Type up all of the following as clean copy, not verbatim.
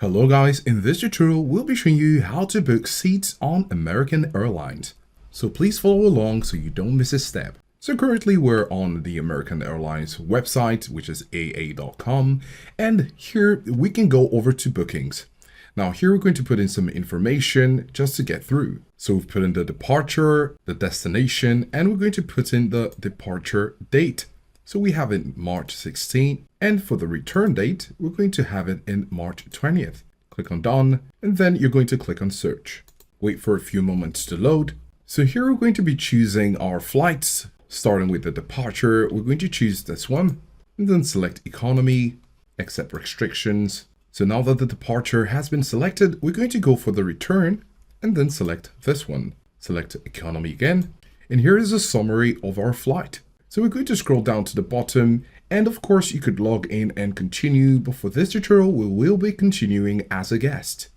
Hello guys, in this tutorial we'll be showing you how to book seats on American Airlines. So please follow along so you don't miss a step. So currently we're on the American Airlines website, which is aa.com, and here we can go over to bookings. Now here we're going to put in some information just to get through. So we've put in the departure, the destination, and we're going to put in the departure date. So we have it March 16th, and for the return date, we're going to have it in March 20th. Click on done, and then you're going to click on search. Wait for a few moments to load. So here we're going to be choosing our flights. Starting with the departure, we're going to choose this one, and then select economy, accept restrictions. So now that the departure has been selected, we're going to go for the return, and then select this one. Select economy again, and here is a summary of our flight. So we're going to scroll down to the bottom, and of course you could log in and continue, but for this tutorial we will be continuing as a guest.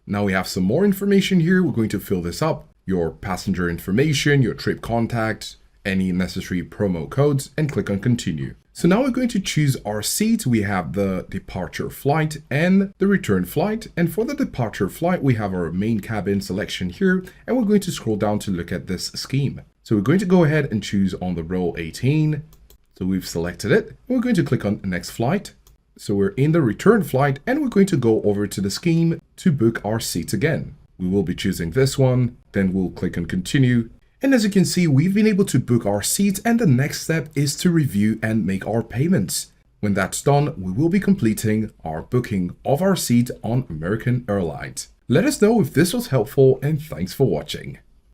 Now we have some more information here. We're going to fill this up, your passenger information, your trip contact, any necessary promo codes, and click on continue. So now we're going to choose our seat. We have the departure flight and the return flight, and for the departure flight we have our main cabin selection here, and we're going to scroll down to look at this scheme. So we're going to go ahead and choose on the row 18. So we've selected it. We're going to click on next flight. So we're in the return flight, and we're going to go over to the scheme to book our seats again. We will be choosing this one, then we'll click on continue. And as you can see, we've been able to book our seats, and the next step is to review and make our payments. When that's done, we will be completing our booking of our seat on American Airlines. Let us know if this was helpful, and thanks for watching.